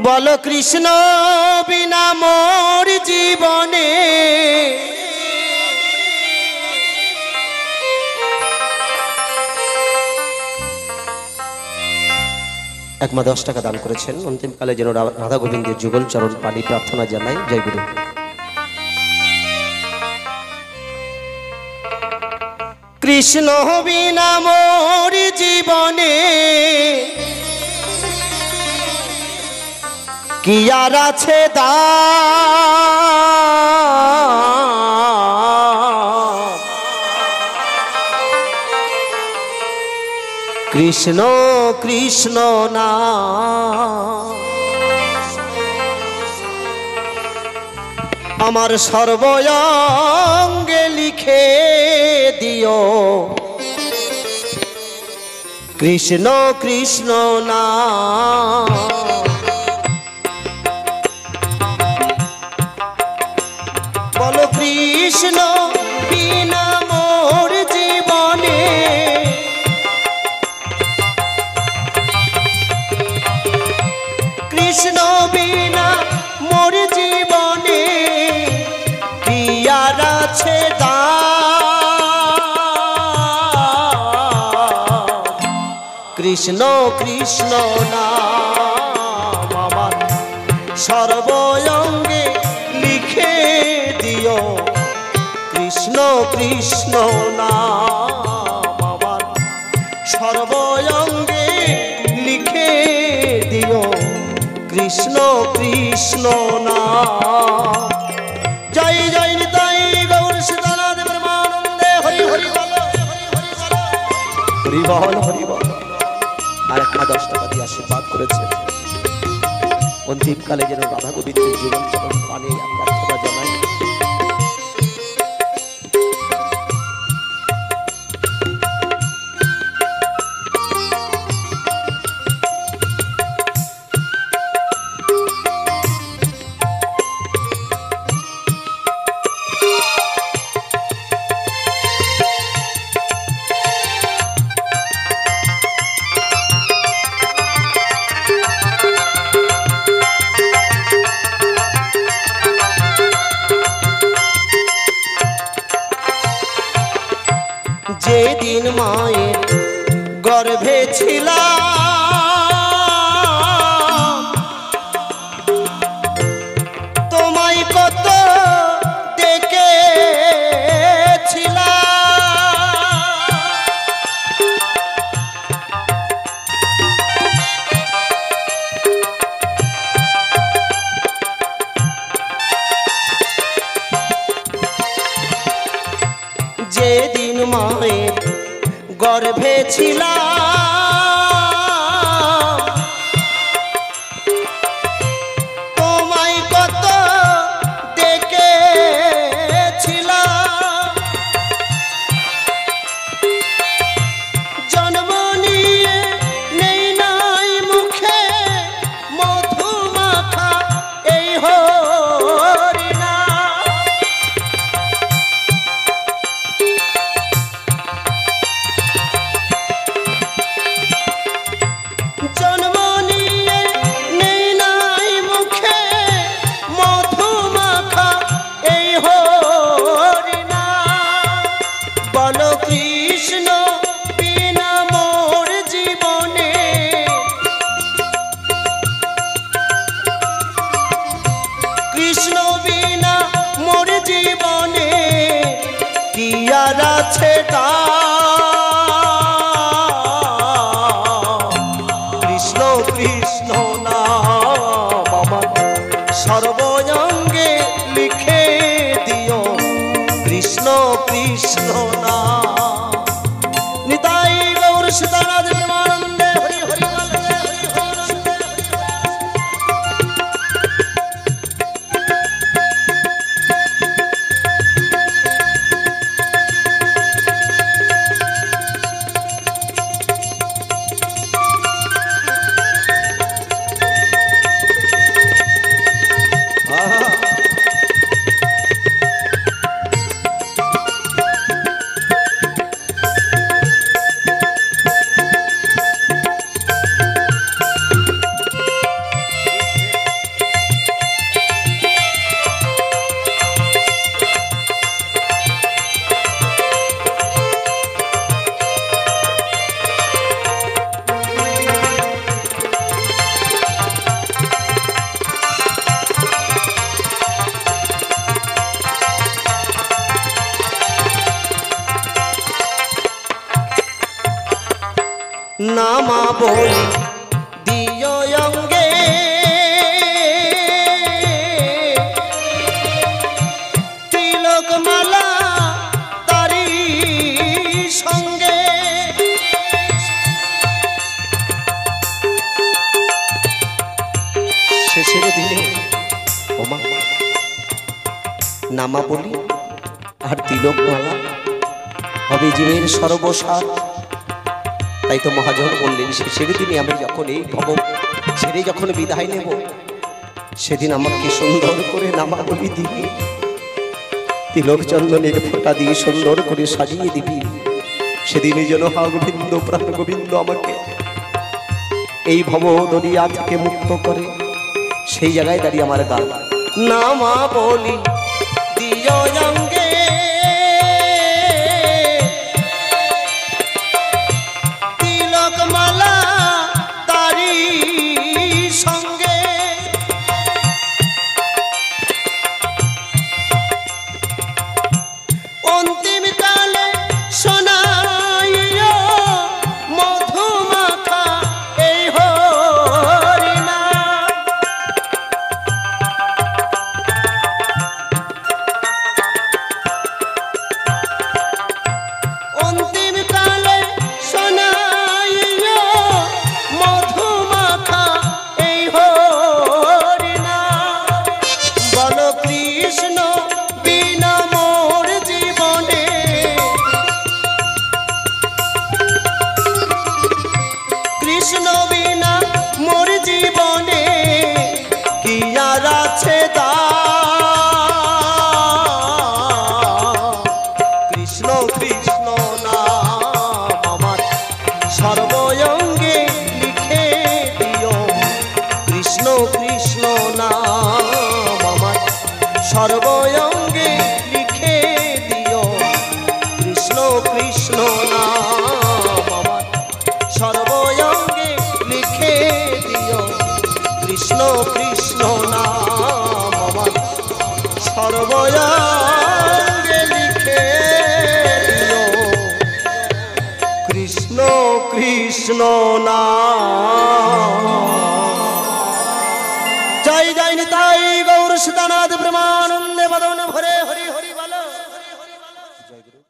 বল কৃষ্ণ বিনা মোর জীবনে এক মা 10 টাকা দান করেছেন। অন্তিমকালে যেন রাধা গোবিন্দের যুগল চরণ পানি প্রার্থনা জানাই। জয় গুরু। কৃষ্ণ বিনা মোর জীবনে কি আর আছে দাম, কৃষ্ণ কৃষ্ণ নাম আমার সর্বঙ্গে লিখে দিও, কৃষ্ণ কৃষ্ণ নাম। বলো কৃষ্ণ বিনা মোর জীবনে কৃষ্ণ বিনা মোর জীবনে কি আর আছে দাম, কৃষ্ণ কৃষ্ণ নাম আমার সর্বঙ্গে লিখে দিও, কৃষ্ণ কৃষ্ণ নাম আমার সর্বঙ্গে লিখে দিও, কৃষ্ণ কৃষ্ণ নাম। জয় জয় নিতাই গৌর সীতানাথ প্রেমানন্দে হরি হরি বল হরি বল হরি বল। আর এক মা 10 টাকা দিয়ে আশীর্বাদ করেছে। অন্তিমকালে যেন রাধা গোবিন্দের জীবন চরণ পানে প্রার্থনা জানাই। যেদিন মায়ের গর্ভে ছিলাম তোমায় কত দেখেছিলাম, যেদিন মায়ের গর্ভে ছিলাম তোমায় কত দেখেছিলাম, জন্ম নিয়ে নেই নাই মুখে মধু মাখা এই হরিনা, কৃষ্ণ বিনা মোর জীবনে কি আর আছে দাম, কৃষ্ণ কৃষ্ণ নাম আমার সর্বঙ্গে লিখে দিও, কৃষ্ণ কৃষ্ণ নাম। নিতাই গৌর সীতানাথ প্রেমানন্দে হরি হরি বল হরি হরি। নামা বলি দিয় অঙ্গে তিলক মালা তারি সঙ্গে শেষের দিনে ওমা নামা বলি আর তিলক মালা হবে জীবের সর্বসার। তাই তো মহাজন বললেন শেষের দিনে আমি যখন এই ভব ছেড়ে যখন বিদায় নেব সেদিন আমাকে সুন্দর করে নামা বলি দিবি, তিলক চন্দনের ফোঁটা দিয়ে সুন্দর করে সাজিয়ে দিবি। সেদিনে যেন হা গোবিন্দ প্রাণ গোবিন্দ আমাকে এই ভব দরিয়া থেকে মুক্ত করে। সেই জায়গায় দাঁড়িয়ে আমার গান নামা বলি দিয় অঙ্গে তিলক মালা তারি সঙ্গে অন্তিম কালে শোনাইও মধুমাখা এই হরিনাম। অন্তিম কালে শোনাইও মধুমাখা এই হরিনাম। বল কৃষ্ণ বিনা মোর জীবনে কৃষ্ণ বিনা মোর জীবনে কি আর আছে কৃষ্ণ কৃষ্ণ নাম আমার সর্বঙ্গে লিখে দিও। কৃষ্ণ কৃষ্ণ নাম আমার সর্বঙ্গে লিখে দিও। কৃষ্ণ কৃষ্ণ নাম আমার সর্বঙ্গে লিখে দিও। কৃষ্ণ কৃষ্ণ নাম আমার সর্বঙ্গে লিখে দিও। কৃষ্ণ কৃষ্ণ নাম